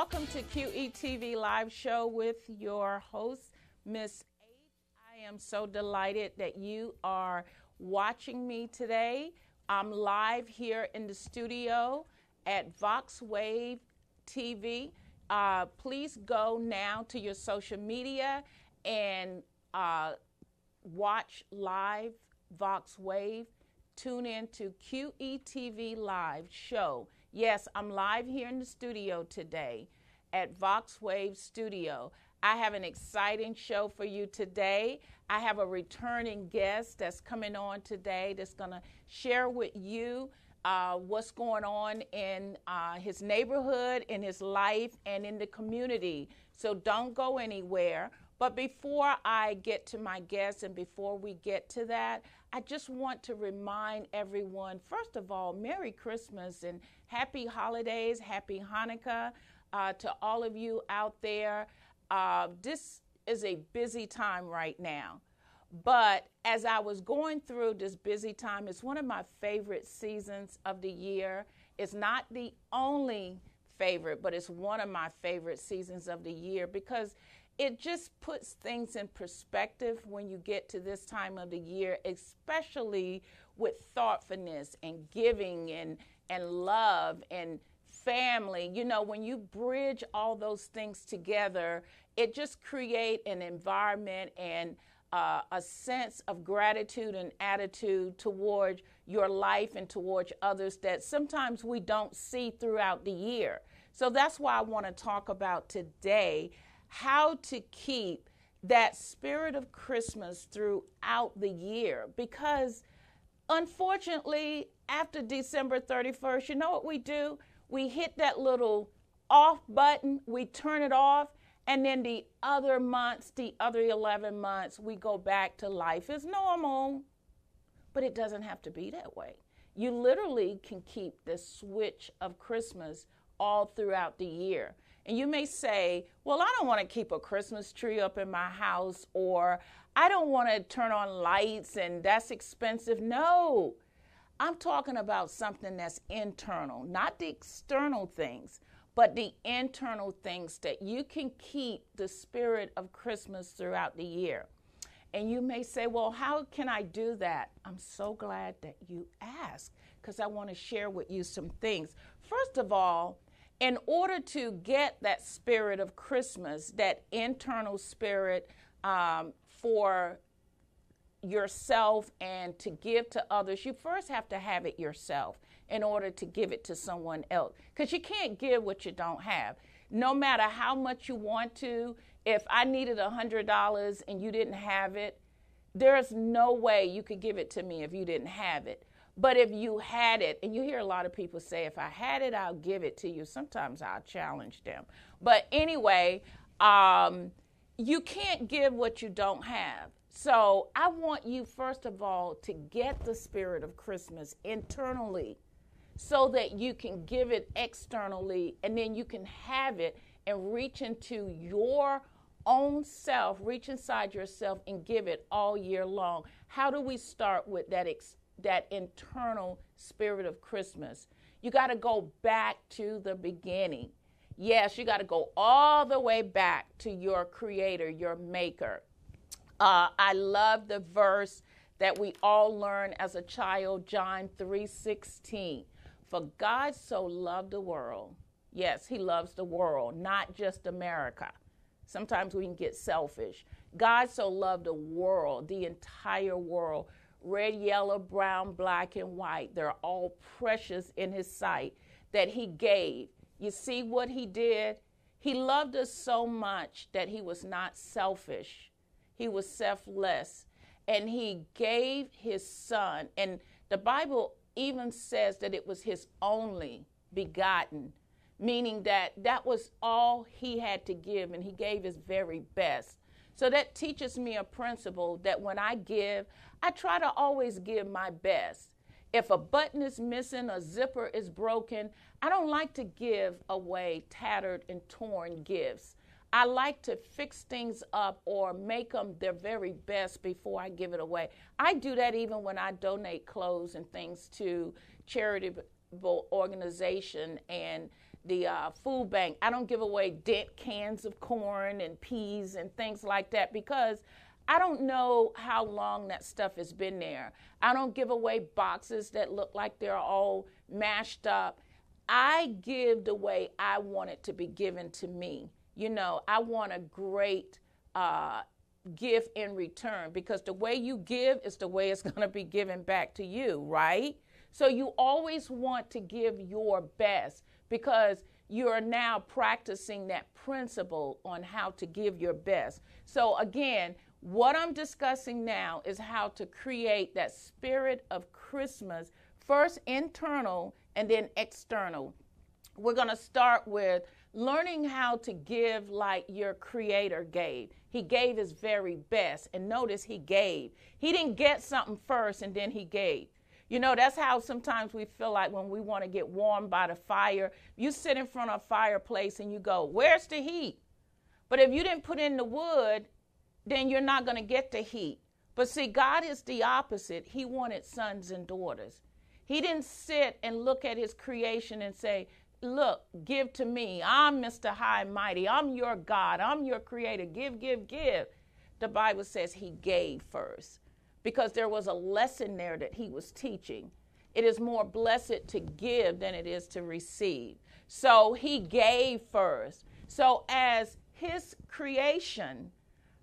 welcome to QETV Live Show with your host, Miss H. I am so delighted that you are watching me today. I'm live here in the studio at VoxWave TV. Please go now to your social media and watch live VoxWave. Tune in to QETV Live Show. Yes, I'm live here in the studio today at VoxWave Studio. I have an exciting show for you today. I have a returning guest that's coming on today that's going to share with you what's going on in his neighborhood, in his life, and in the community. So don't go anywhere. But before I get to my guest and before we get to that, I just want to remind everyone, first of all, Merry Christmas and Happy Holidays, Happy Hanukkah to all of you out there. This is a busy time right now. But as I was going through this busy time, it's one of my favorite seasons of the year. It's not the only favorite, but it's one of my favorite seasons of the year because it just puts things in perspective when you get to this time of the year, especially with thoughtfulness and giving and love and family. You know, when you bridge all those things together, it just creates an environment and a sense of gratitude and attitude towards your life and towards others that sometimes we don't see throughout the year. So that's why I want to talk about today how to keep that spirit of Christmas throughout the year. Because unfortunately, after December 31st, you know what we do? We hit that little off button, we turn it off, and then the other months, the other 11 months, we go back to life as normal. But it doesn't have to be that way. You literally can keep the switch of Christmas all throughout the year. And you may say, well, I don't want to keep a Christmas tree up in my house, or I don't want to turn on lights and that's expensive. No, I'm talking about something that's internal, not the external things, but the internal things that you can keep the spirit of Christmas throughout the year. And you may say, well, how can I do that? I'm so glad that you asked because I want to share with you some things. First of all, in order to get that spirit of Christmas, that internal spirit for yourself and to give to others, you first have to have it yourself in order to give it to someone else. Because you can't give what you don't have. No matter how much you want to, if I needed $100 and you didn't have it, there's no way you could give it to me if you didn't have it. But if you had it, and you hear a lot of people say, if I had it, I'll give it to you. Sometimes I'll challenge them. But anyway, you can't give what you don't have. So I want you, first of all, to get the spirit of Christmas internally so that you can give it externally, and then you can have it and reach into your own self, reach inside yourself and give it all year long. How do we start with that internal spirit of Christmas? You got to go back to the beginning. Yes, you got to go all the way back to your creator, your maker. I love the verse that we all learn as a child, John 3:16. For God so loved the world. Yes, he loves the world, not just America. Sometimes we can get selfish. God so loved the world, the entire world. Red, yellow, brown, black, and white. They're all precious in his sight that he gave. You see what he did? He loved us so much that he was not selfish. He was selfless. And he gave his son. And the Bible even says that it was his only begotten, meaning that that was all he had to give, and he gave his very best. So that teaches me a principle that when I give, I try to always give my best. If a button is missing, a zipper is broken, I don't like to give away tattered and torn gifts. I like to fix things up or make them their very best before I give it away. I do that even when I donate clothes and things to charitable organization, and food bank. I don't give away dent cans of corn and peas and things like that because I don't know how long that stuff has been there. I don't give away boxes that look like they're all mashed up. I give the way I want it to be given to me. You know, I want a great gift in return, because the way you give is the way it's going to be given back to you, right? So you always want to give your best, because you are now practicing that principle on how to give your best. So again, what I'm discussing now is how to create that spirit of Christmas, first internal and then external. We're going to start with learning how to give like your Creator gave. He gave his very best. And notice he gave. He didn't get something first and then he gave. You know, that's how sometimes we feel like when we want to get warm by the fire. You sit in front of a fireplace and you go, where's the heat? But if you didn't put in the wood, then you're not going to get the heat. But see, God is the opposite. He wanted sons and daughters. He didn't sit and look at his creation and say, look, give to me. I'm Mr. High and Mighty. I'm your God. I'm your creator. Give, give, give. The Bible says he gave first, because there was a lesson there that he was teaching. It is more blessed to give than it is to receive. So he gave first. So as his creation,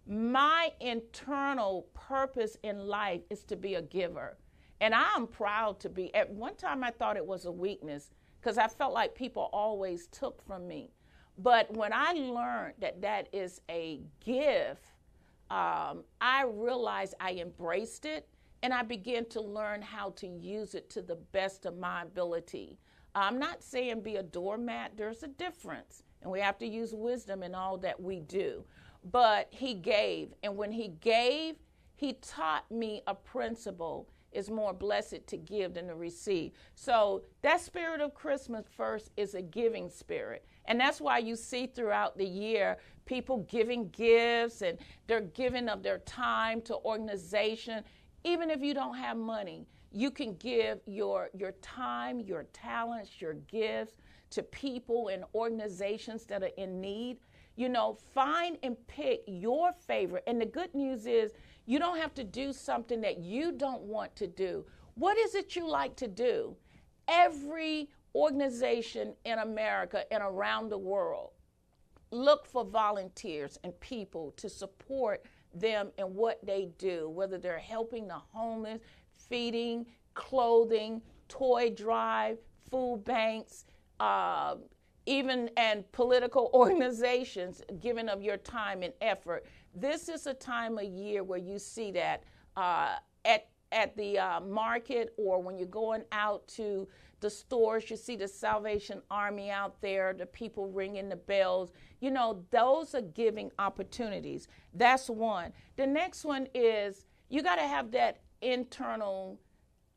my internal purpose in life is to be a giver. And I'm proud to be. At one time I thought it was a weakness, because I felt like people always took from me. But when I learned that that is a gift, I realized I embraced it, and I began to learn how to use it to the best of my ability. I'm not saying be a doormat. There's a difference, and we have to use wisdom in all that we do. But he gave, and when he gave, he taught me a principle. It's more blessed to give than to receive. So that spirit of Christmas first is a giving spirit. And that's why you see throughout the year people giving gifts, and they're giving of their time to organization. Even if you don't have money, you can give your time, your talents, your gifts to people and organizations that are in need. You know, find and pick your favorite. And the good news is you don't have to do something that you don't want to do. What is it you like to do? Every organization in America and around the world, look for volunteers and people to support them in what they do, whether they're helping the homeless, feeding, clothing, toy drive, food banks, even and political organizations, giving of your time and effort. This is a time of year where you see that at the market, or when you're going out to the stores, you see the Salvation Army out there, the people ringing the bells. You know, those are giving opportunities. That's one. The next one is you got to have that internal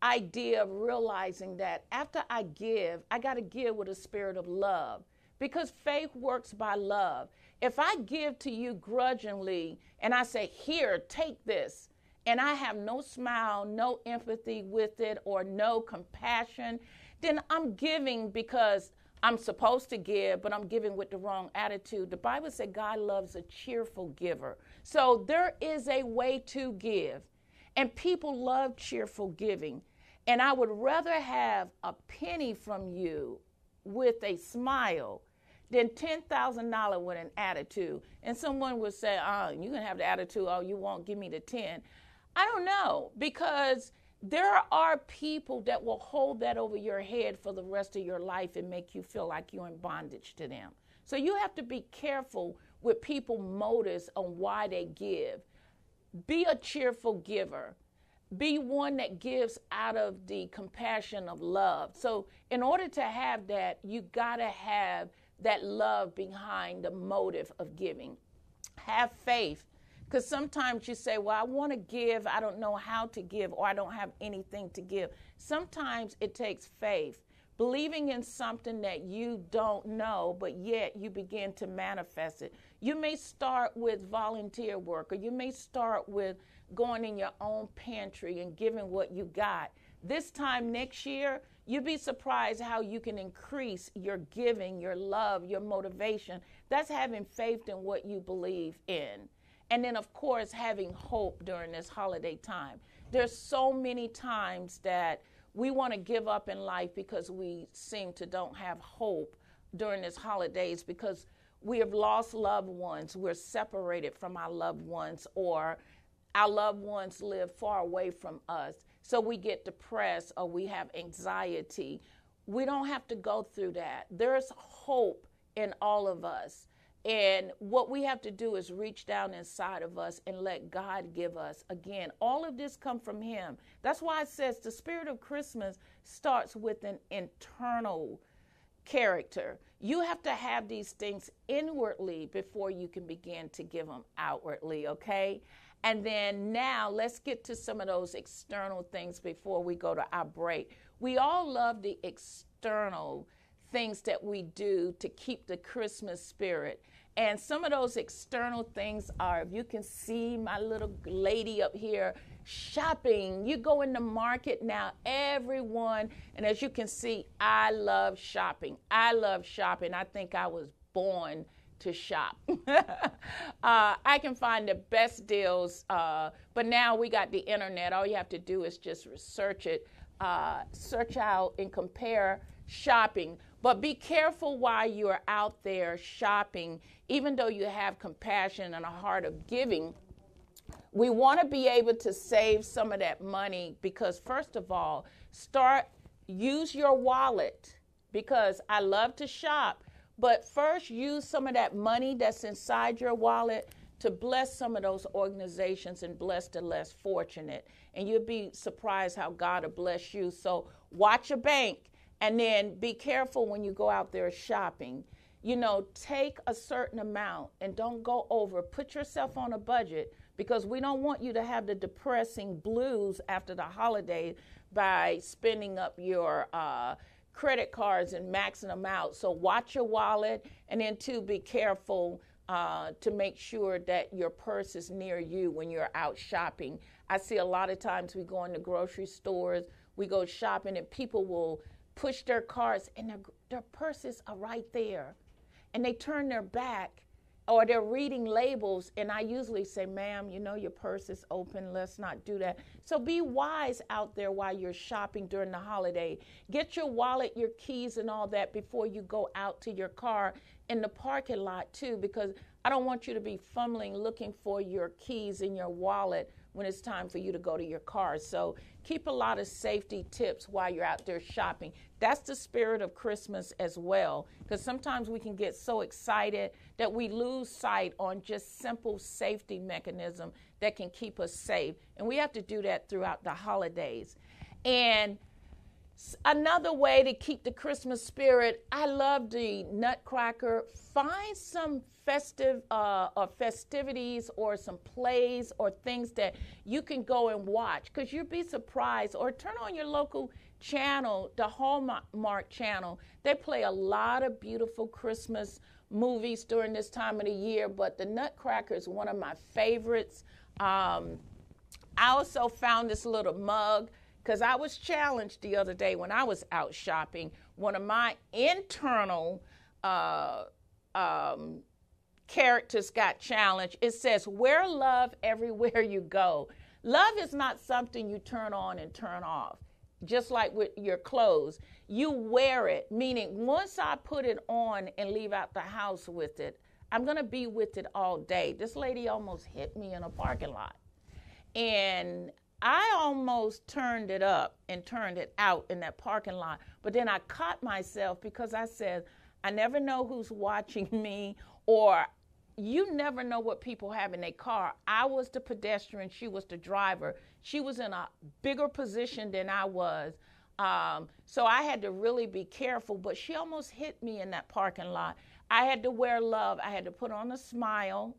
idea of realizing that after I give, I got to give with a spirit of love, because faith works by love. If I give to you grudgingly and I say, here, take this, and I have no smile, no empathy with it, or no compassion, then I'm giving because I'm supposed to give, but I'm giving with the wrong attitude. The Bible said God loves a cheerful giver. So there is a way to give, and people love cheerful giving. And I would rather have a penny from you with a smile than $10,000 with an attitude. And someone would say, oh, you can have the attitude, oh, you won't give me the 10. I don't know, because there are people that will hold that over your head for the rest of your life and make you feel like you're in bondage to them. So you have to be careful with people's motives on why they give. Be a cheerful giver. Be one that gives out of the compassion of love. So in order to have that, you got to have that love behind the motive of giving. Have faith. Because sometimes you say, well, I want to give, I don't know how to give, or I don't have anything to give. Sometimes it takes faith, believing in something that you don't know, but yet you begin to manifest it. You may start with volunteer work, or you may start with going in your own pantry and giving what you got. This time next year, You'd be surprised how you can increase your giving, your love, your motivation. That's having faith in what you believe in. And then, of course, having hope during this holiday time. There's so many times that we want to give up in life because we seem to don't have hope during this holidays because we have lost loved ones. We're separated from our loved ones, or our loved ones live far away from us. So we get depressed or we have anxiety. We don't have to go through that. There's hope in all of us. And what we have to do is reach down inside of us and let God give us. Again, all of this come from him. That's why it says the spirit of Christmas starts with an internal character. You have to have these things inwardly before you can begin to give them outwardly, okay? And then now let's get to some of those external things before we go to our break. We all love the external things that we do to keep the Christmas spirit. And some of those external things are, if you can see my little lady up here, shopping. You go in the market now, everyone, and as you can see, I love shopping. I love shopping. I think I was born to shop. I can find the best deals, but now we got the internet. All you have to do is just research it, search out and compare shopping. But be careful while you're out there shopping, even though you have compassion and a heart of giving. We want to be able to save some of that money because, first of all, use your wallet, because I love to shop, but first use some of that money that's inside your wallet to bless some of those organizations and bless the less fortunate. And you'll be surprised how God will bless you. So watch your bank. And then be careful when you go out there shopping. You know, take a certain amount and don't go over. Put yourself on a budget, because we don't want you to have the depressing blues after the holiday by spending up your credit cards and maxing them out. So watch your wallet, and then too, be careful to make sure that your purse is near you when you're out shopping. I see a lot of times we go into grocery stores, we go shopping, and people will push their carts and their purses are right there. And they turn their back, or they're reading labels, and I usually say, ma'am, you know your purse is open, let's not do that. So be wise out there while you're shopping during the holiday. Get your wallet, your keys, and all that before you go out to your car in the parking lot too, because I don't want you to be fumbling looking for your keys in your wallet when it's time for you to go to your car. So keep a lot of safety tips while you're out there shopping. That's the spirit of Christmas as well, because sometimes we can get so excited that we lose sight on just simple safety mechanism that can keep us safe. And we have to do that throughout the holidays. And another way to keep the Christmas spirit, I love the Nutcracker. Find some festivities or some plays or things that you can go and watch, because you'll be surprised. Or turn on your local channel, the Hallmark channel. They play a lot of beautiful Christmas movies during this time of the year, but the Nutcracker is one of my favorites. I also found this little mug because I was challenged the other day when I was out shopping. One of my internal characters got challenged. It says, wear love everywhere you go. Love is not something you turn on and turn off. Just like with your clothes, you wear it, meaning once I put it on and leave out the house with it, I'm going to be with it all day. This lady almost hit me in a parking lot. And I almost turned it up and turned it out in that parking lot. But then I caught myself because I said, I never know who's watching me, or you never know what people have in their car. I was the pedestrian. She was the driver. She was in a bigger position than I was. So I had to really be careful, but she almost hit me in that parking lot. I had to wear love. I had to put on a smile.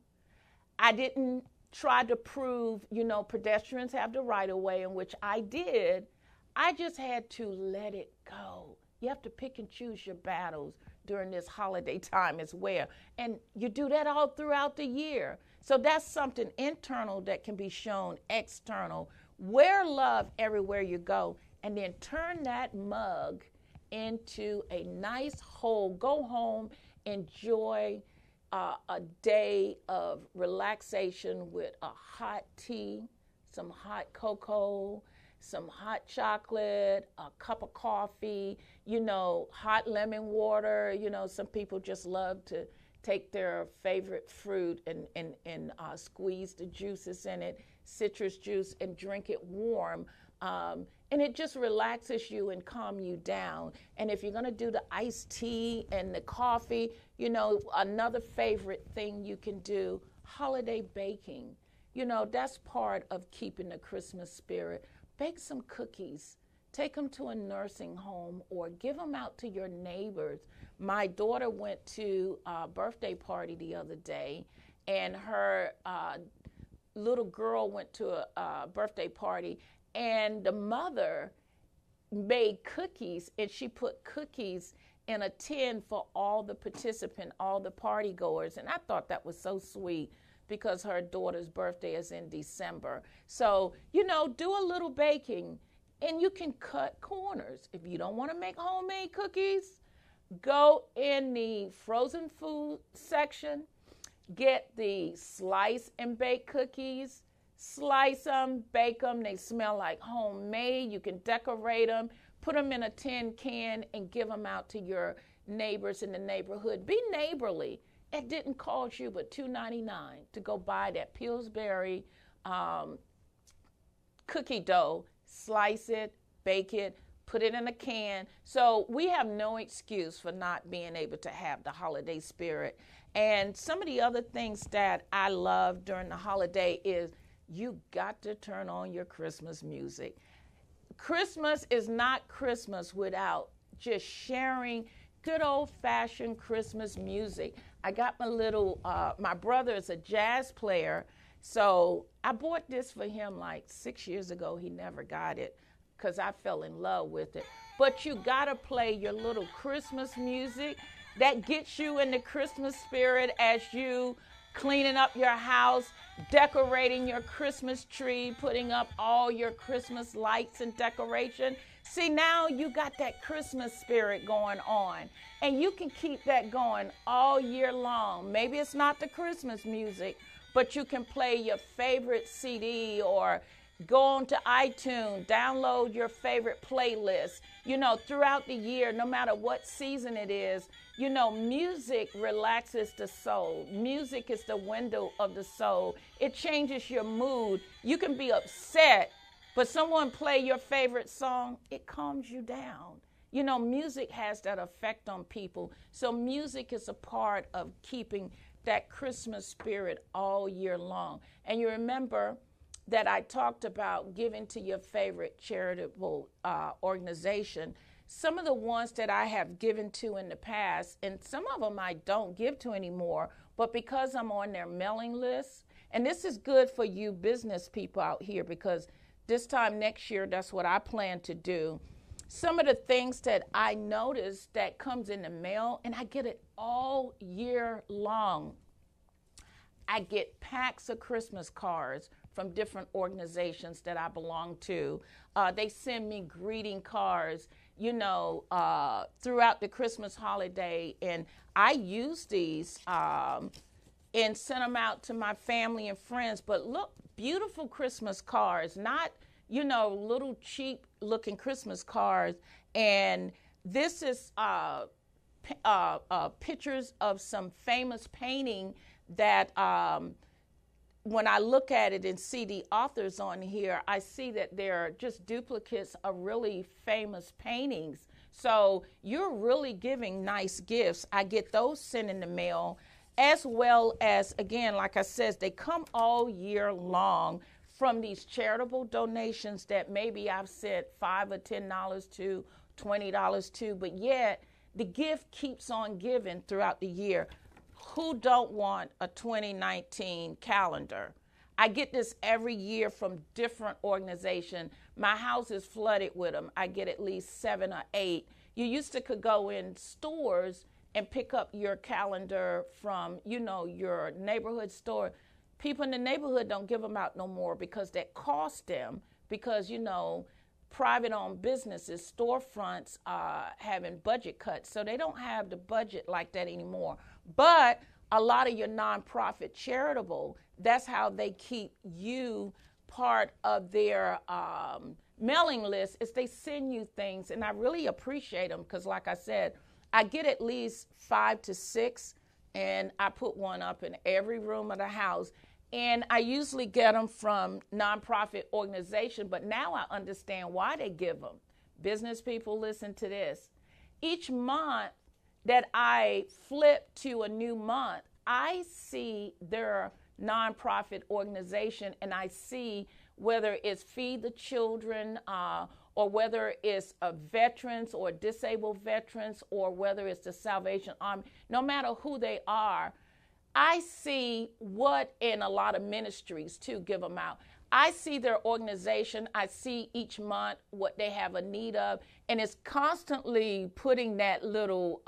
I didn't try to prove, pedestrians have the right of way, in which I did. I just had to let it go. You have to pick and choose your battles during this holiday time as well. And you do that all throughout the year. So that's something internal that can be shown external. Wear love everywhere you go. and then turn that mug into a nice whole. Go home, enjoy a day of relaxation with a hot tea, some hot cocoa, some hot chocolate, a cup of coffee, hot lemon water. Some people just love to take their favorite fruit and squeeze the juices in it, citrus juice, and drink it warm. And it just relaxes you and calm you down. And if you're going to do the iced tea and the coffee, another favorite thing you can do, holiday baking. That's part of keeping the Christmas spirit. Bake some cookies. Take them to a nursing home or give them out to your neighbors. My daughter went to a birthday party the other day, and her little girl went to a birthday party, and the mother made cookies, and she put cookies in a tin for all the participants, all the party goers. And I thought that was so sweet because her daughter's birthday is in December. So, do a little baking, and you can cut corners. If you don't want to make homemade cookies, go in the frozen food section, get the slice and bake cookies, slice them, bake them. They smell like homemade. You can decorate them, put them in a tin can, and give them out to your neighbors in the neighborhood. Be neighborly. It didn't cost you but $2.99 to go buy that Pillsbury cookie dough, slice it, bake it, put it in a can. So we have no excuse for not being able to have the holiday spirit. And some of the other things that I love during the holiday is you got to turn on your Christmas music. Christmas is not Christmas without just sharing good old-fashioned Christmas music. I got my brother is a jazz player, so I bought this for him like 6 years ago. He never got it because I fell in love with it. But you got to play your little Christmas music that gets you in the Christmas spirit as you cleaning up your house, decorating your Christmas tree, putting up all your Christmas lights and decoration. See, now you got that Christmas spirit going on, and you can keep that going all year long. Maybe it's not the Christmas music, but you can play your favorite CD or go on to iTunes, download your favorite playlist. Throughout the year, no matter what season it is, music relaxes the soul. Music is the window of the soul. It changes your mood. You can be upset, but someone play your favorite song, it calms you down. Music has that effect on people. So music is a part of keeping that Christmas spirit all year long. And you remember that I talked about giving to your favorite charitable organization. Some of the ones that I have given to in the past, and some of them I don't give to anymore, but because I'm on their mailing list, and this is good for you business people out here because this time next year, that's what I plan to do. Some of the things that I notice that comes in the mail, and I get it all year long. I get packs of Christmas cards from different organizations that I belong to. They send me greeting cards, throughout the Christmas holiday. And I use these and send them out to my family and friends. But look, beautiful Christmas cards, not, little cheap looking Christmas cards. And this is pictures of some famous painting that when I look at it and see the authors on here, I see that they're just duplicates of really famous paintings. So you're really giving nice gifts. I get those sent in the mail, as well as, again, like I said, they come all year long from these charitable donations that maybe I've sent $5 or $10 to, $20 to, but yet the gift keeps on giving throughout the year. Who don't want a 2019 calendar? I get this every year from different organizations. My house is flooded with them. I get at least 7 or 8. You used to could go in stores and pick up your calendar from, your neighborhood store. People in the neighborhood don't give them out no more because that cost them, because, private-owned businesses, storefronts, having budget cuts. So they don't have the budget like that anymore. But a lot of your nonprofit charitable, that's how they keep you part of their mailing list, is they send you things. And I really appreciate them because, like I said, I get at least 5 to 6, and I put one up in every room of the house. And I usually get them from nonprofit organizations, but now I understand why they give them. Business people, listen to this. Each month that I flip to a new month, I see their nonprofit organization, and I see whether it's Feed the Children, or whether it's veterans or disabled veterans, or whether it's the Salvation Army. No matter who they are, I see what, in a lot of ministries too give them out. I see their organization. I see each month what they have a need of, and it's constantly putting that little,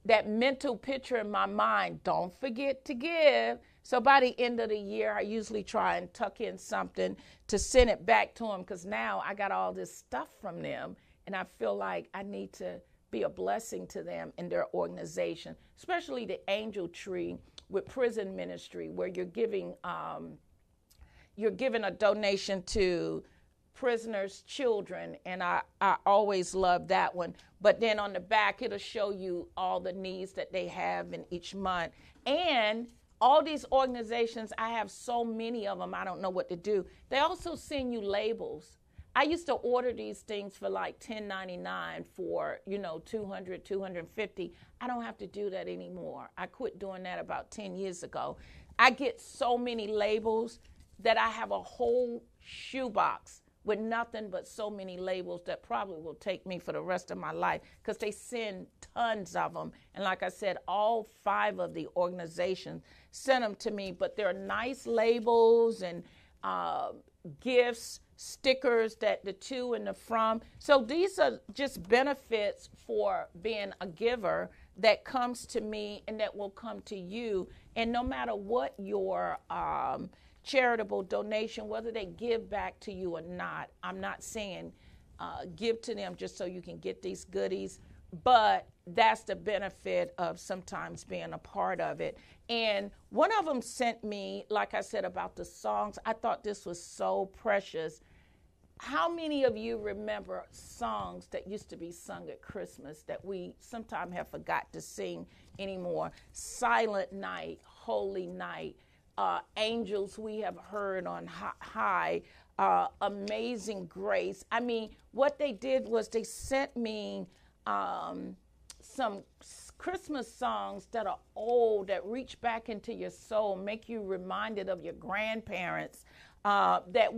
that mental picture in my mind. Don't forget to give. So by the end of the year, I usually try and tuck in something to send it back to them, because now I got all this stuff from them, and I feel like I need to be a blessing to them in their organization, especially the Angel Tree with prison ministry, where you're giving a donation to prisoners' children, and I always love that one. But then on the back, it'll show you all the needs that they have in each month. And all these organizations, I have so many of them, I don't know what to do. They also send you labels. I used to order these things for like $10.99 for, $200, $250. I don't have to do that anymore. I quit doing that about 10 years ago. I get so many labels that I have a whole shoebox with nothing but so many labels that probably will take me for the rest of my life, because they send tons of them. And like I said, all 5 of the organizations send them to me, but they're nice labels and gifts, stickers that the to and the from. So these are just benefits for being a giver that comes to me and that will come to you. And no matter what your charitable donation, whether they give back to you or not, I'm not saying give to them just so you can get these goodies, but that's the benefit of sometimes being a part of it. And one of them sent me, like I said, about the songs. I thought this was so precious. How many of you remember songs that used to be sung at Christmas that we sometimes have forgot to sing anymore? Silent Night, Holy Night, Angels We Have Heard on High, Amazing Grace. I mean, what they did was they sent me some Christmas songs that are old, that reach back into your soul, make you reminded of your grandparents, that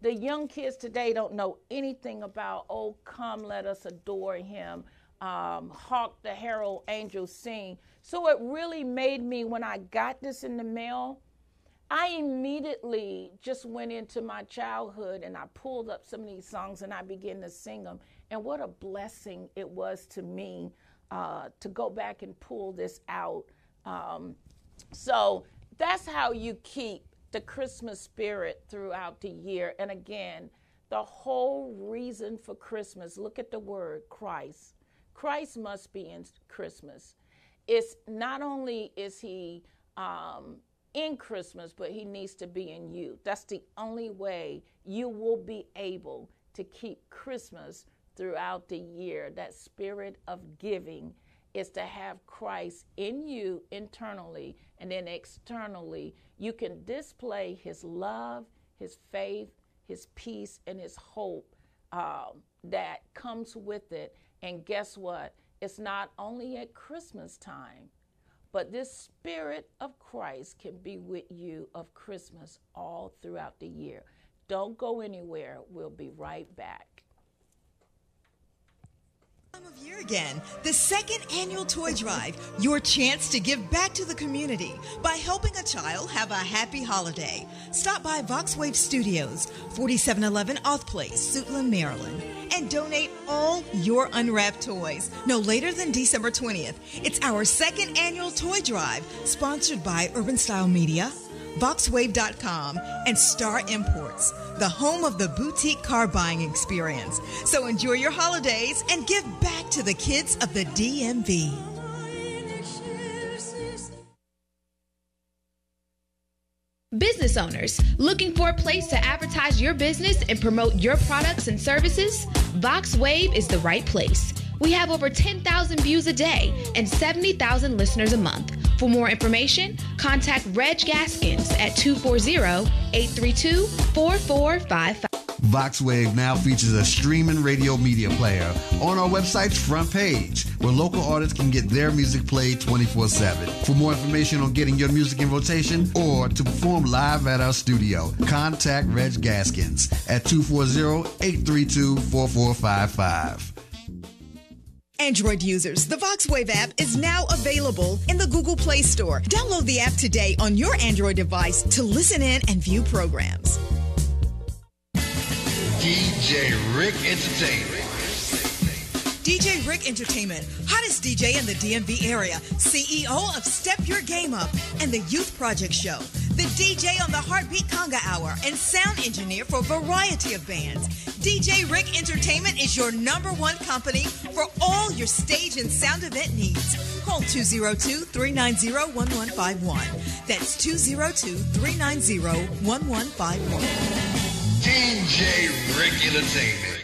the young kids today don't know anything about. Oh, come, let us adore him. Hark the herald angels sing. So it really made me, when I got this in the mail, I immediately just went into my childhood and I pulled up some of these songs and I began to sing them. And what a blessing it was to me to go back and pull this out. So that's how you keep the Christmas spirit throughout the year. And again, the whole reason for Christmas, look at the word Christ. Christ must be in Christmas. It's not only is he in Christmas, but he needs to be in you. That's the only way you will be able to keep Christmas throughout the year. That spirit of giving is to have Christ in you internally, and then externally you can display his love, his faith, his peace, and his hope that comes with it. And guess what? It's not only at Christmas time, but this spirit of Christ can be with you of Christmas all throughout the year. Don't go anywhere. We'll be right back. Time of year again, the second annual toy drive, your chance to give back to the community by helping a child have a happy holiday. Stop by Voxwave Studios, 4711 Auth Place, Suitland, Maryland, and donate all your unwrapped toys no later than December 20th. It's our second annual toy drive, sponsored by Urban Style Media, VoxWave.com, and Star Imports, the home of the boutique car buying experience. So enjoy your holidays and give back to the kids of the DMV. Business owners looking for a place to advertise your business and promote your products and services? VoxWave is the right place. We have over 10,000 views a day and 70,000 listeners a month. For more information, contact Reg Gaskins at 240-832-4455. VoxWave now features a streaming radio media player on our website's front page, where local artists can get their music played 24/7. For more information on getting your music in rotation or to perform live at our studio, contact Reg Gaskins at 240-832-4455. Android users, the VoxWave app is now available in the Google Play Store. Download the app today on your Android device to listen in and view programs. DJ Rick Entertainment. DJ Rick Entertainment, hottest DJ in the DMV area, CEO of Step Your Game Up and the Youth Project Show, the DJ on the Heartbeat Conga Hour, and sound engineer for a variety of bands. DJ Rick Entertainment is your #1 company for all your stage and sound event needs. Call 202-390-1151. That's 202-390-1151. DJ Rick Entertainment.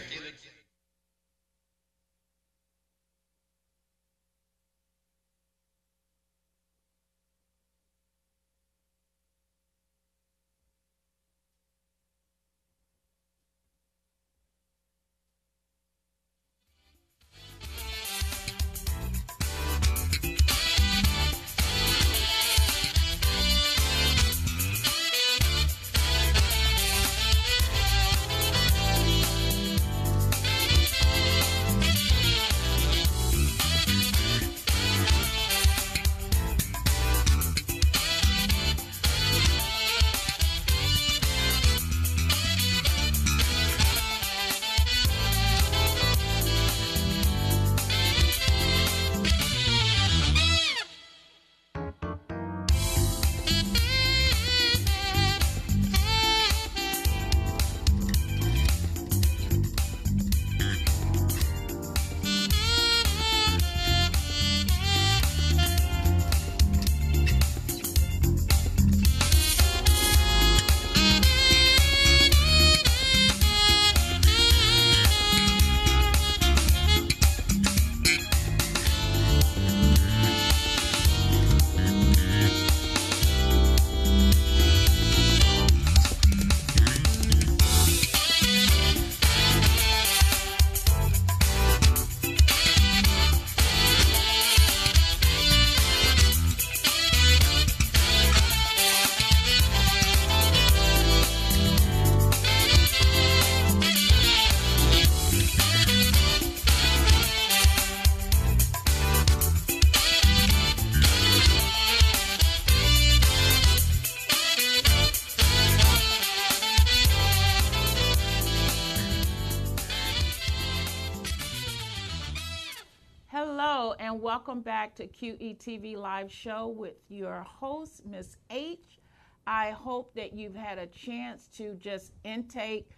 and welcome back to QETV Live Show with your host, Miss H. I hope that you've had a chance to just intake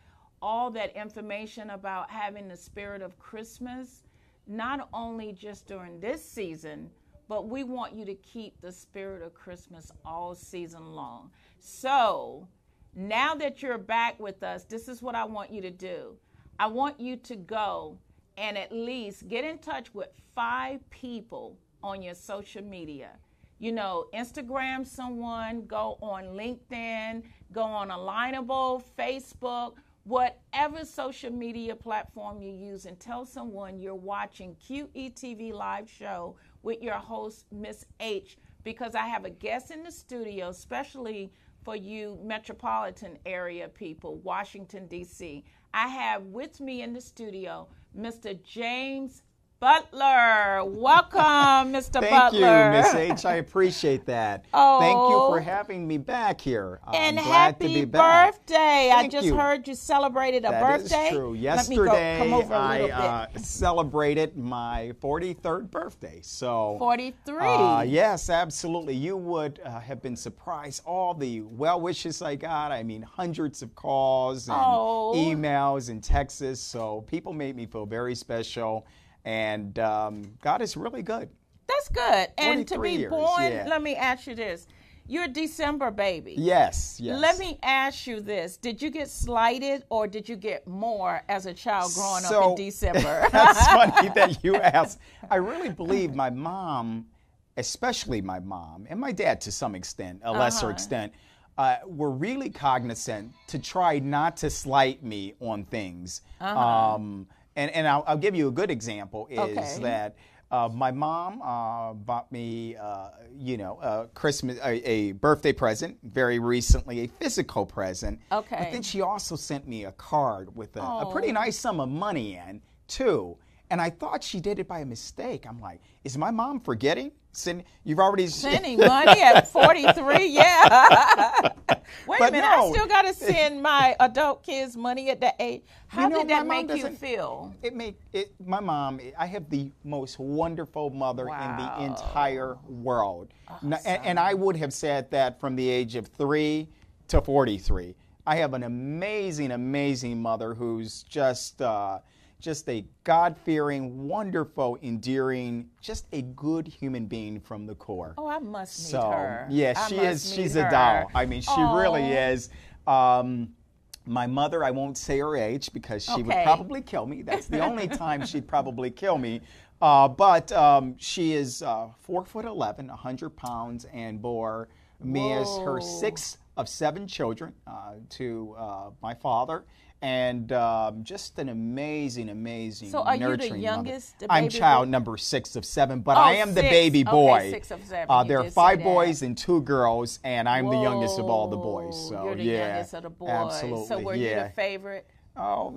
all that information about having the spirit of Christmas, not only just during this season, but we want you to keep the spirit of Christmas all season long. So now that you're back with us, this is what I want you to do. I want you to go and at least get in touch with 5 people on your social media. You know, Instagram someone, go on LinkedIn, go on Alignable, Facebook, whatever social media platform you use, and tell someone you're watching QETV Live Show with your host, Miss H, because I have a guest in the studio, especially for you metropolitan area people, Washington, D.C. I have with me in the studio Mr. James Butler. Welcome, Mr. Thank Butler. you, Miss H. I appreciate that. Oh. Thank you for having me back here. And I'm glad to happy be back. birthday. I Thank just you. heard you celebrated a birthday. That is true. Yesterday, Let me come over a little I bit. celebrated my 43rd birthday. So 43. Yes, absolutely. You would have been surprised. All the well wishes I got. I mean, hundreds of calls and emails and texts. So people made me feel very special. And God is really good. That's good. And to be 43 years, born, yeah. let me ask you this. You're a December baby. Yes, yes. Let me ask you this. Did you get slighted or did you get more as a child growing up in December? That's funny that you asked. I really believe my mom, especially my mom, and my dad to some extent, a lesser extent, were really cognizant to try not to slight me on things. And I'll give you a good example is that my mom bought me, a birthday present very recently, a physical present. Okay. But then she also sent me a card with a pretty nice sum of money in, too. And I thought she did it by mistake. I'm like, is my mom forgetting? You've already Sending money at 43, yeah. Wait a minute, no. I still got to send my adult kids money at that age. How did that my mom make you doesn't- feel? My mom, I have the most wonderful mother in the entire world. And I would have said that from the age of 3 to 43. I have an amazing, amazing mother who's just a God-fearing, wonderful, endearing, just a good human being from the core. Oh, I must meet her. Yeah, I she must is. meet She's her. a doll. I mean, she really is. My mother, I won't say her age because she would probably kill me. That's the only time she'd probably kill me. But she is 4'11", 100 pounds, and bore me as her sixth of 7 children to my father. And just an amazing, amazing, So are you nurturing the youngest? mother. The I'm baby child boy? number 6 of 7, but I am the 6. baby boy. Okay, 6 of 7. There You are did 5 say boys that. and 2 girls, and I'm the youngest of all the boys. So You're the youngest of the boys. absolutely. So were you the favorite? Oh,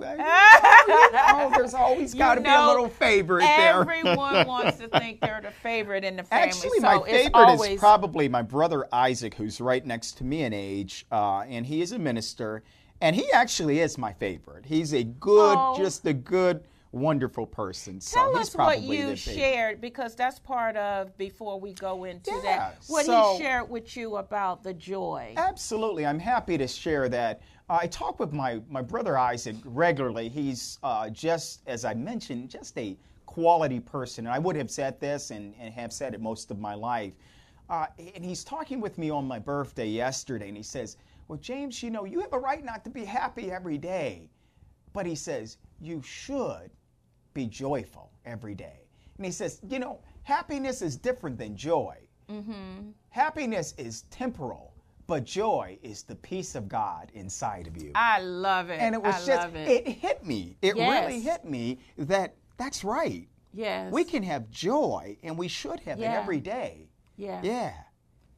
there's always got to be a little favorite there. Everyone wants to think they're the favorite in the family. Actually, so my it's favorite always... is probably my brother Isaac, who's right next to me in age, and he is a minister, and he actually is my favorite. He's a good, just a good, wonderful person. So Tell he's us what probably you the favorite. shared, because that's part of, before we go into that, what so- he shared with you about the joy. Absolutely. I'm happy to share that. I talk with my brother Isaac regularly. He's just, as I mentioned, just a quality person. And I would have said this and have said it most of my life. And he's talking with me on my birthday yesterday, and he says, well, James, you have a right not to be happy every day. But he says, you should be joyful every day. And he says, happiness is different than joy. Mm-hmm. Happiness is temporal, but joy is the peace of God inside of you. I love it. And it was it hit me. It really hit me that's right. Yes. We can have joy, and we should have it every day. Yeah. Yeah.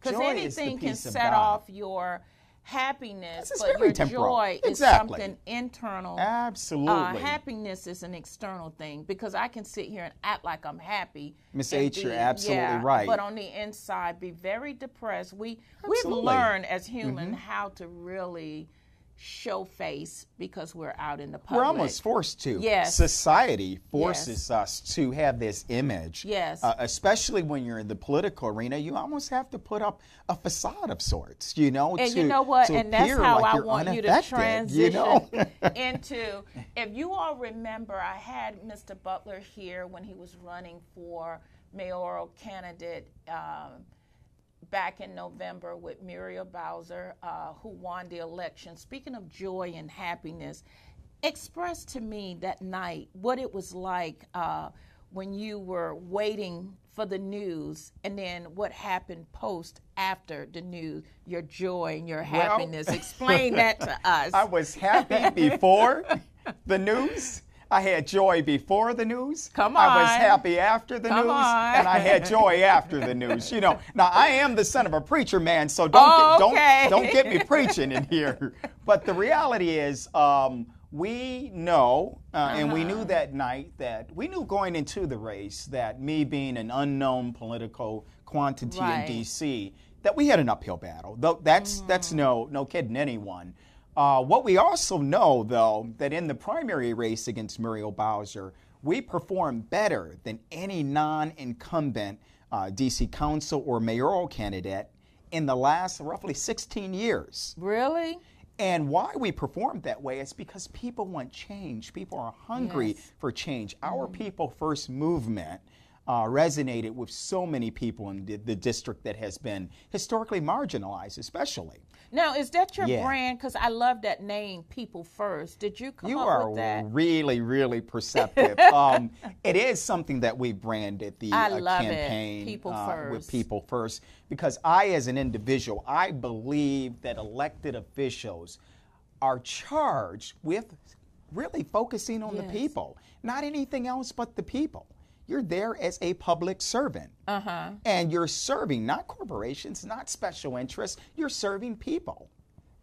Because Joy is the anything can peace of set God. off your happiness, It's but very your temporal. joy is Exactly. something internal. Absolutely. Happiness is an external thing, because I can sit here and act like I'm happy. Miss and H, you're absolutely right. But on the inside, be very depressed. We've Absolutely. learned as humans how to really show face because we're out in the public. We're almost forced to. Yes. Society forces us to have this image. Yes. Especially when you're in the political arena, you almost have to put up a facade of sorts, And you know what? And that's how I you're want you to unaffected, transition into. If you all remember, I had Mr. Butler here when he was running for mayoral candidate back in November with Muriel Bowser, who won the election. Speaking of joy and happiness, express to me that night what it was like when you were waiting for the news, and then what happened after the news, your joy and your happiness. Explain that to us. I was happy before the news. I had joy before the news. Come I was on. happy after the news. on. And I had joy after the news. Now I am the son of a preacher man, so don't get me preaching in here. But the reality is, we know, and we knew that night that we knew going into the race that me being an unknown political quantity in D.C., that we had an uphill battle. Though that's no kidding anyone. What we also know, though, that in the primary race against Muriel Bowser, we performed better than any non-incumbent D.C. council or mayoral candidate in the last roughly 16 years. Really? And why we performed that way is because people want change. People are hungry for change. Our People First movement resonated with so many people in the district that has been historically marginalized, especially. Now, is that your brand? Because I love that name, People First. Did you come up with that? You are really, really perceptive. It is something that we branded the campaign People First. With People First, because I, as an individual, I believe that elected officials are charged with really focusing on the people, not anything else but the people. You're there as a public servant. And you're serving not corporations, not special interests. You're serving people.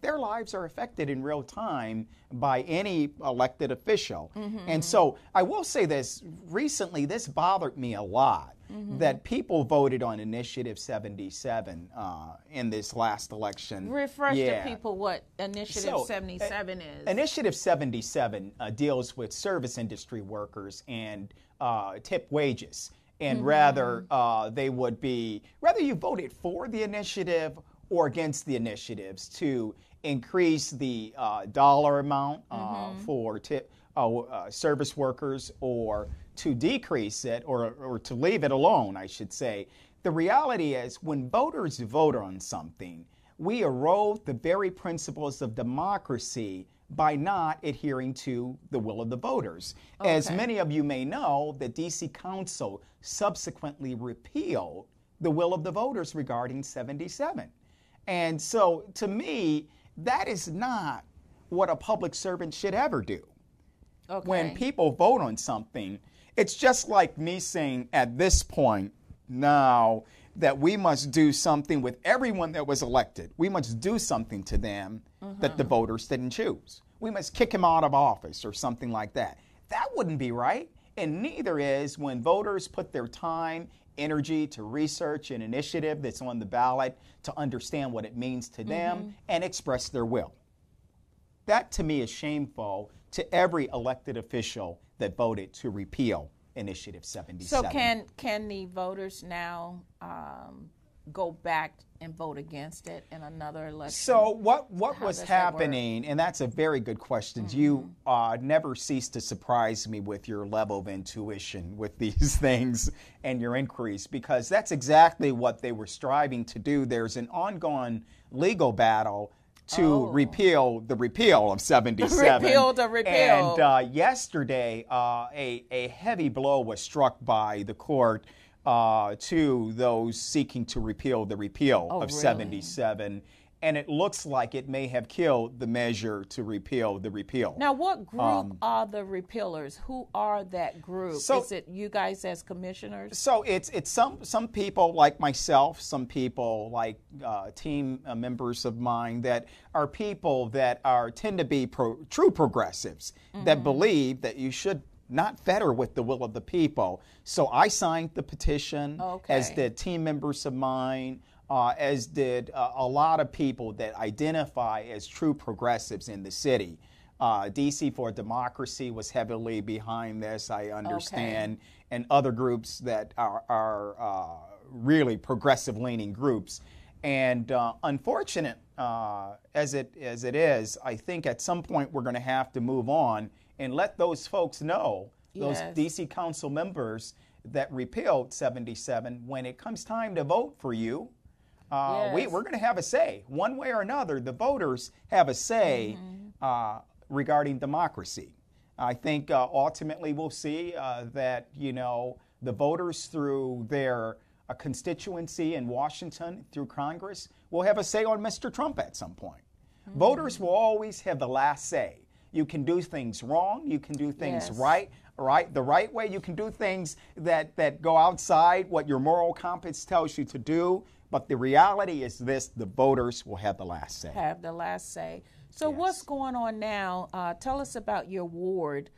Their lives are affected in real time by any elected official. And so I will say this, recently this bothered me a lot, that people voted on Initiative 77 in this last election. Refresh the people what Initiative 77 is. Initiative 77 deals with service industry workers and tip wages. And rather they would be, whether you voted for the initiative or against the initiatives, to increase the dollar amount for service workers, or to decrease it, or to leave it alone, I should say. The reality is, when voters vote on something, we erode the very principles of democracy by not adhering to the will of the voters. As many of you may know, the D.C. Council subsequently repealed the will of the voters regarding 77. And so, to me, that is not what a public servant should ever do. When people vote on something, it's just like me saying at this point now that we must do something with everyone that was elected. We must do something to them that the voters didn't choose. We must kick him out of office or something like that. That wouldn't be right. And neither is when voters put their time, energy to research an initiative that's on the ballot to understand what it means to them and express their will. That, to me, is shameful to every elected official that voted to repeal Initiative 77. So can the voters now go back and vote against it in another election? So what was happening, and that's a very good question. You never cease to surprise me with your level of intuition with these things and your inquiries, because that's exactly what they were striving to do. There's an ongoing legal battle to repeal the repeal of 77. Repeal the repeal. And yesterday, a heavy blow was struck by the court to those seeking to repeal the repeal of 77. And it looks like it may have killed the measure to repeal the repeal. Now, what group are the repealers? Who are that group? Is it you guys as commissioners? So it's some people like myself, some people like team members of mine that are people that tend to be true progressives that believe that you should not fetter with the will of the people. So I signed the petition, as did team members of mine, as did a lot of people that identify as true progressives in the city. DC for Democracy was heavily behind this, I understand, and other groups that are really progressive-leaning groups. And unfortunate as it is, I think at some point we're going to have to move on and let those folks know, those DC Council members that repealed 77, when it comes time to vote for you, we're going to have a say. One way or another, the voters have a say regarding democracy. I think ultimately we'll see that, the voters through their constituency in Washington, through Congress, will have a say on Mr. Trump at some point. Voters will always have the last say. You can do things wrong. You can do things right, the right way. You can do things that go outside what your moral compass tells you to do. But the reality is this: the voters will have the last say. Have the last say. So what's going on now? Tell us about your ward.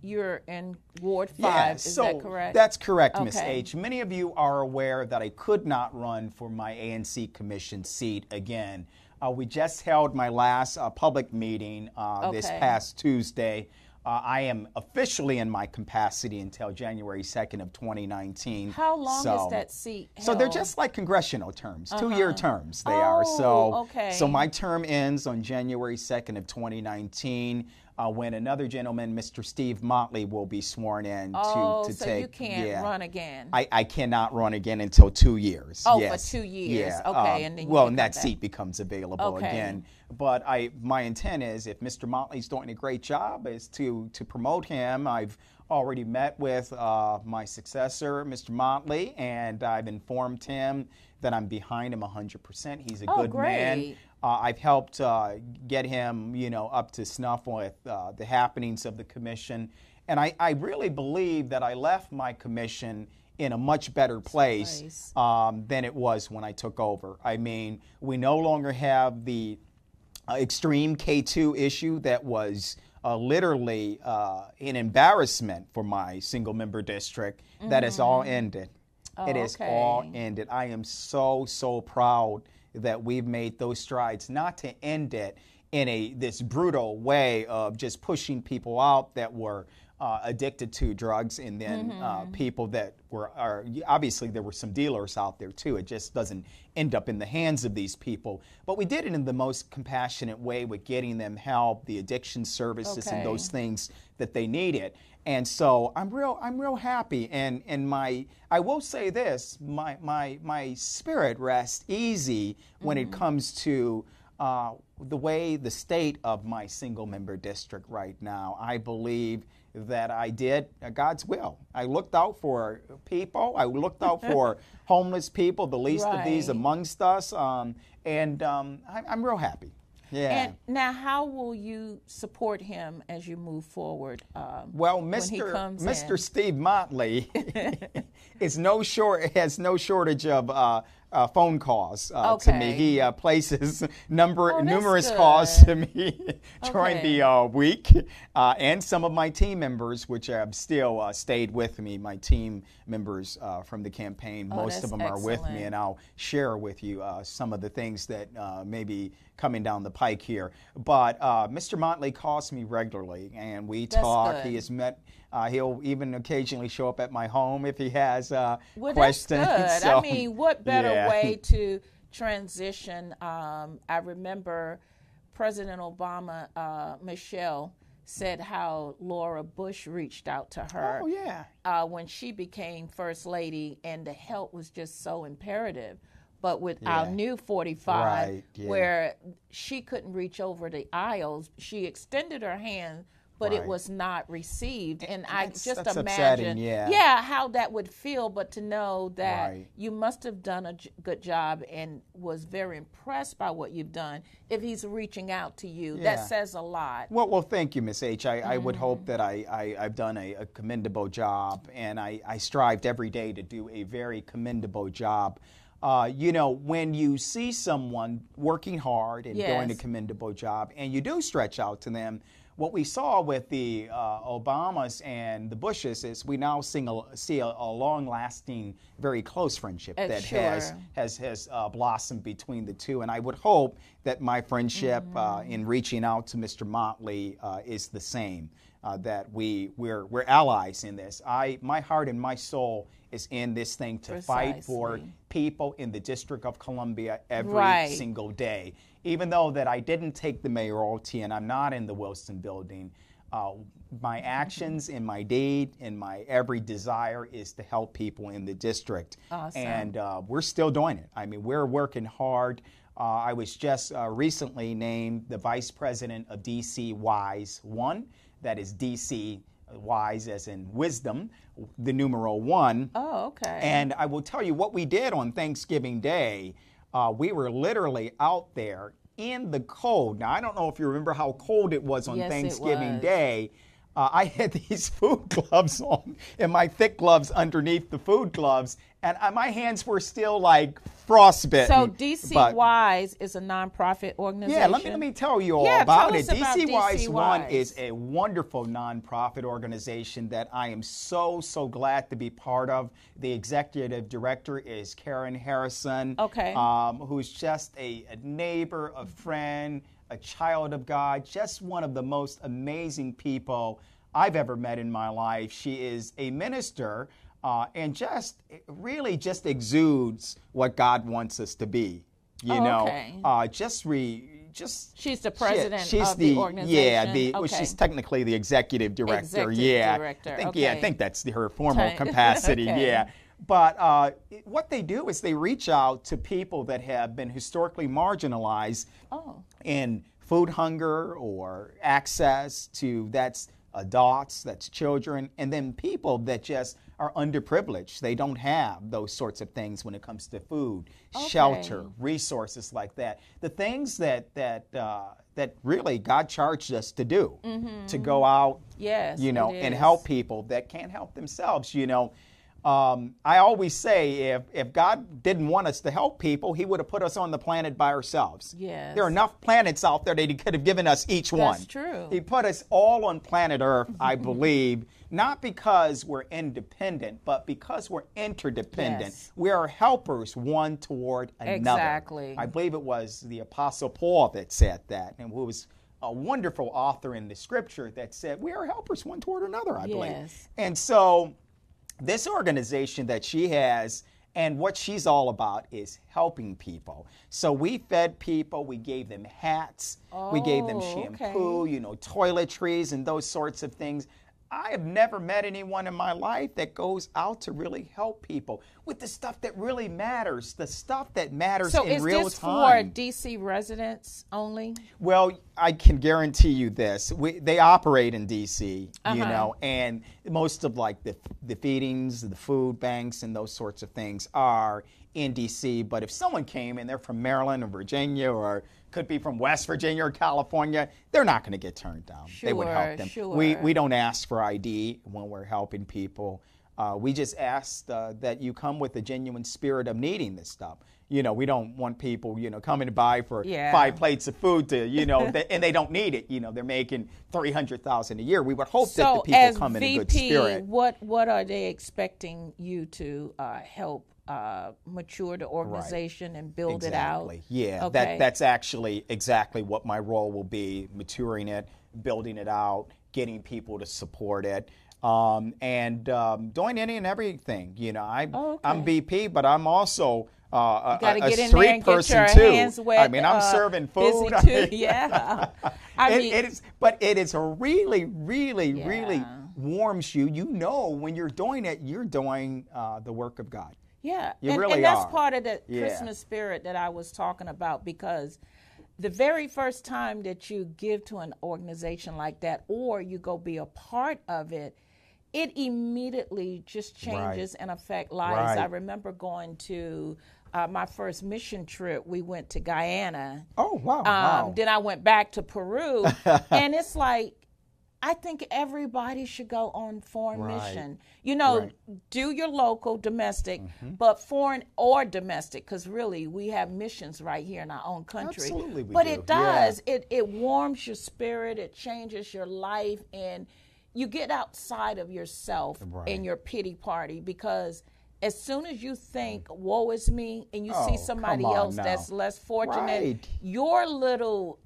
You're in Ward 5, is that correct? That's correct, Ms. Okay. H. Many of you are aware that I could not run for my ANC commission seat again. We just held my last public meeting this past Tuesday. I am officially in my capacity until January 2nd of 2019. How long is that seat held? So they're just like congressional terms, 2-year terms they are. So my term ends on January 2nd of 2019 when another gentleman, Mr. Steve Motley, will be sworn in to take. So you can't run again? I cannot run again until 2 years. Oh, yes. for 2 years. Yeah. Okay, and then and that seat becomes available again. But my intent is, if Mr. Motley's doing a great job, is to promote him. I've already met with my successor, Mr. Motley, and I've informed him that I'm behind him 100%. He's a good man. I've helped get him, up to snuff with the happenings of the commission. And I really believe that I left my commission in a much better place than it was when I took over. I mean, we no longer have the extreme K2 issue that was literally an embarrassment for my single-member district. That has all ended. It is all ended. I am so proud that we've made those strides, not to end it in this brutal way of just pushing people out that were addicted to drugs, and then people that are obviously there were some dealers out there too. It just doesn't end up in the hands of these people. But we did it in the most compassionate way with getting them help, the addiction services, and those things that they needed. And so I'm real happy. And I will say this, my spirit rests easy when it comes to the state of my single-member district right now. I believe that I did God's will. I looked out for people. I looked out for homeless people, the least of these amongst us. I'm real happy. Yeah. And now, how will you support him as you move forward? Well, Mr. Steve Motley has no shortage of phone calls to me. He places numerous calls to me during the week, and some of my team members, which have still stayed with me, my team members from the campaign. Most of them are with me, and I'll share with you some of the things that may be coming down the pike here. But Mr. Motley calls me regularly, and we talk. Good. He has met. He'll even occasionally show up at my home if he has questions. That's good. So, I mean, what better way to transition? I remember President Obama, Michelle, said how Laura Bush reached out to her when she became First Lady, and the help was just so imperative. But with our new 45, where she couldn't reach over the aisles, she extended her hand, but it was not received. And I just imagine, how that would feel. But to know that you must have done a good job and was very impressed by what you've done. If he's reaching out to you, that says a lot. Well, thank you, Miss H. I would hope that I've done a commendable job, and I strived every day to do a very commendable job. When you see someone working hard and doing a commendable job, and you do stretch out to them, what we saw with the Obamas and the Bushes is we now see a long-lasting, very close friendship that has blossomed between the two. And I would hope that my friendship in reaching out to Mr. Motley is the same. That we're allies in this. My heart and my soul is in this thing to fight for people in the District of Columbia every single day. Even though that I didn't take the mayoralty and I'm not in the Wilson building, my actions and my deed and my every desire is to help people in the district. Awesome. And we're still doing it. I mean, we're working hard. I was just recently named the Vice President of DC WISE 1. That is DC wise as in wisdom, the numeral 1. Oh, okay. And I will tell you what we did on Thanksgiving Day. We were literally out there in the cold. Now, I don't know if you remember how cold it was on Thanksgiving Day. I had these food gloves on and my thick gloves underneath the food gloves, and my hands were still like frostbitten. So DC Wise is a nonprofit organization. Yeah, let me tell you all about it. DC Wise One is a wonderful nonprofit organization that I am so glad to be part of. The executive director is Karen Harrison, who's just a neighbor, a friend, a child of God, just one of the most amazing people I've ever met in my life. She is a minister and just really just exudes what God wants us to be. She's the president she's of the organization. Yeah, she's technically the executive director. I think that's her formal capacity. Yeah. But what they do is they reach out to people that have been historically marginalized in food hunger or access to, that's adults, that's children, and then people that just are underprivileged. They don't have those sorts of things when it comes to food, shelter, resources like that. The things that really God charged us to do, to go out, and help people that can't help themselves, I always say if God didn't want us to help people, he would have put us on the planet by ourselves. Yes. There are enough planets out there that he could have given us each one. That's true. He put us all on planet Earth, I believe, not because we're independent, but because we're interdependent. Yes. We are helpers one toward another. Exactly. I believe it was the Apostle Paul that said that, and who was a wonderful author in the scripture that said we are helpers one toward another, I believe. And so this organization that she has and what she's all about is helping people. So we fed people, we gave them hats, we gave them shampoo, toiletries and those sorts of things. I have never met anyone in my life that goes out to really help people with the stuff that really matters, the stuff that matters in real time. So is this for D.C. residents only? Well, I can guarantee you this. They operate in D.C., and most of like the feedings, the food banks, and those sorts of things are in D.C. But if someone came and they're from Maryland or Virginia or could be from West Virginia or California, they're not going to get turned down. They would help them. We don't ask for ID when we're helping people. We just ask that you come with a genuine spirit of needing this stuff. We don't want people, coming to buy for 5 plates of food to, and they don't need it. They're making $300,000 a year. We would hope that the people come in a good spirit. What are they expecting you to help mature the organization and build it out? Yeah, that's actually exactly what my role will be: maturing it, building it out, getting people to support it. And doing any and everything. I'm VP, but I'm also a street person too. I'm serving food. It is really, really warms you. When you're doing it, you're doing the work of God. Yeah, and that's part of the Christmas spirit that I was talking about, because the very first time that you give to an organization like that, or you go be a part of it, it immediately just changes and affects lives. I remember going to my first mission trip. We went to Guyana. Oh, wow. Then I went back to Peru. And it's like, I think everybody should go on foreign mission. Do your local, domestic, but foreign or domestic, because really we have missions right here in our own country. Absolutely we do. It does. It warms your spirit. It changes your life. And you get outside of yourself and your pity party, because as soon as you think, woe is me, and you see somebody else that's less fortunate, your little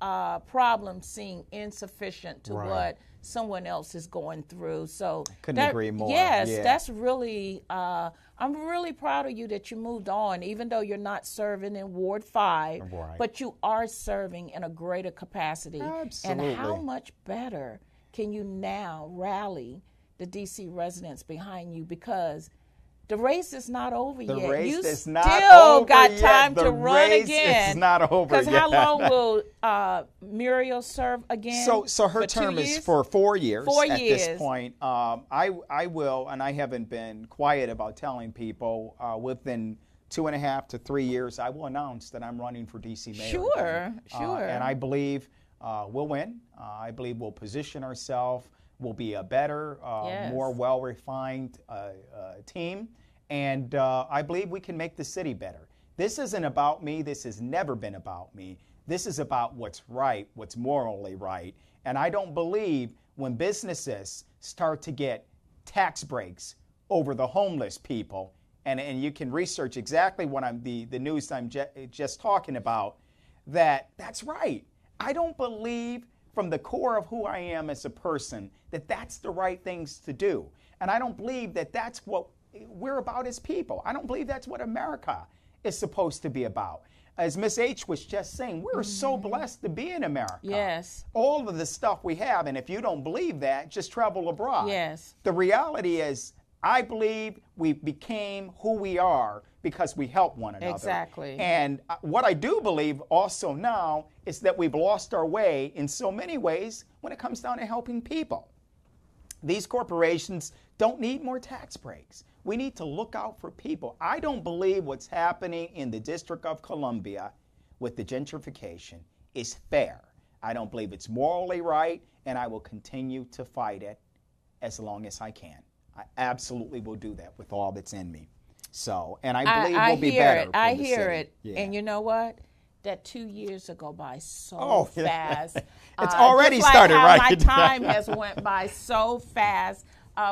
problem seems insufficient to what someone else is going through. So couldn't agree more. Yes, that's really, I'm really proud of you that you moved on, even though you're not serving in Ward 5, but you are serving in a greater capacity. Absolutely. And how much better can you now rally the D.C. residents behind you, because the race is not over yet. The race you is not still over got yet. time the to run race again. It's not over yet. Because how long will Muriel serve again? So her term is for 4 years. 4 at years. This point. I will, and I haven't been quiet about telling people, within 2.5 to 3 years, I will announce that I'm running for D.C. mayor. Sure. And I believe we'll win. I believe we'll position ourselves will be a better, more well-refined team. And I believe we can make the city better. This isn't about me. This has never been about me. This is about what's right, what's morally right. And I don't believe when businesses start to get tax breaks over the homeless people, and you can research exactly what the news I'm just talking about, that's right. I don't believe from the core of who I am as a person that that's the right things to do. And I don't believe that that's what we're about as people. I don't believe that's what America is supposed to be about. As Miss H was just saying, we're so blessed to be in America. Yes. All of the stuff we have, and if you don't believe that, just travel abroad. Yes. The reality is, I believe we became who we are because we help one another. Exactly. And what I do believe also now is that we've lost our way in so many ways when it comes down to helping people. These corporations don't need more tax breaks. We need to look out for people. I don't believe what's happening in the District of Columbia with the gentrification is fair. I don't believe it's morally right, and I will continue to fight it as long as I can. I absolutely will do that with all that's in me. So, and I believe we'll be better. I hear it. Yeah. And you know what? That 2 years go by so fast. It's already just like started, how right? My time has went by so fast.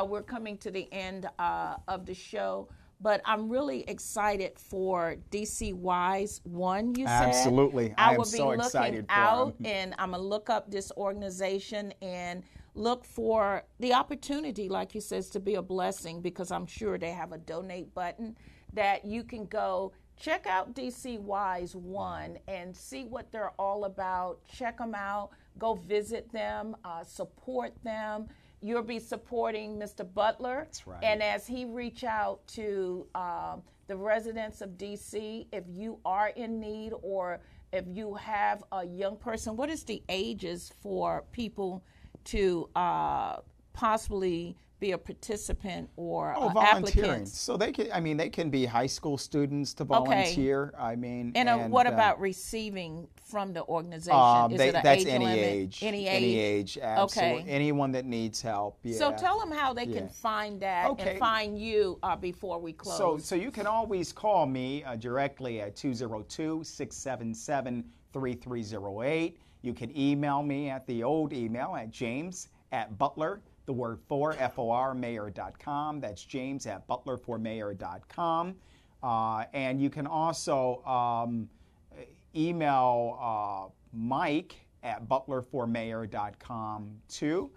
We're coming to the end of the show, but I'm really excited for DC Wise 1, you said. Absolutely. I am will be so looking excited out, for 'em. and I'm going to look up this organization and look for the opportunity, like you says, to be a blessing, because I'm sure they have a donate button that you can go check out DC Wise 1 and see what they're all about. Check them out. Go visit them. Support them. You'll be supporting Mr. Butler. That's right. And as he reach out to the residents of DC, if you are in need or if you have a young person, what is the ages for people to possibly be a participant or volunteering. applicant? So they can be high school students to volunteer. Okay. And what about receiving from the organization? Is it an that's age any limit? age. Any age, absolutely. Okay. Anyone that needs help. Yeah. So tell them how they can find that and find you before we close. So you can always call me directly at 202-677-3308. You can email me at the old email at james@Butler, the word for, F-O-R, mayor.com. That's james@butlerformayor.com. And you can also email Mike at butlerformayor.com too.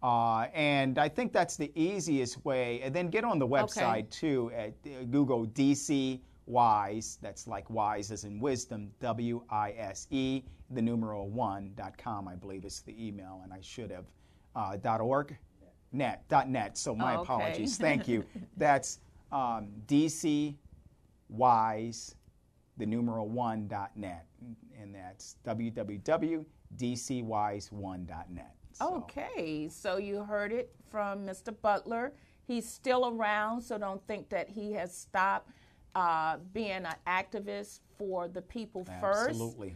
And I think that's the easiest way. And then get on the website too at Google DC Wise. That's like wise as in wisdom, W-I-S-E, the numeral 1.com, I believe is the email. And I should have .org. .net, so my apologies. Thank you. That's DC Wise, the numeral 1.net, and that's www.dcwise1.net. So. Okay, so you heard it from Mr. Butler. He's still around, so don't think that he has stopped being an activist for the people first. Absolutely.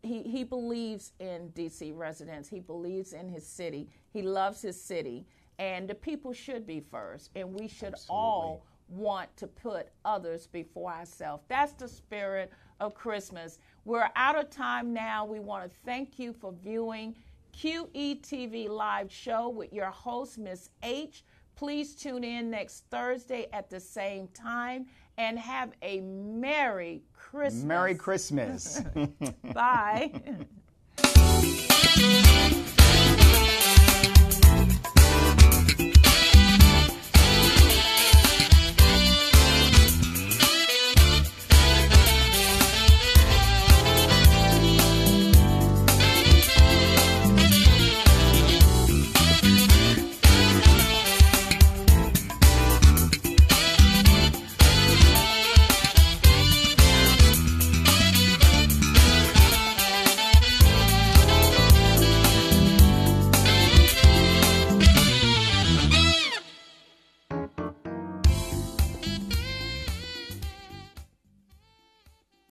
He believes in DC residents. He believes in his city. He loves his city, and the people should be first, and we should all want to put others before ourselves. That's the spirit of Christmas. We're out of time now. We want to thank you for viewing QETV Live Show with your host, Miss H. Please tune in next Thursday at the same time and have a Merry Christmas. Merry Christmas. Bye.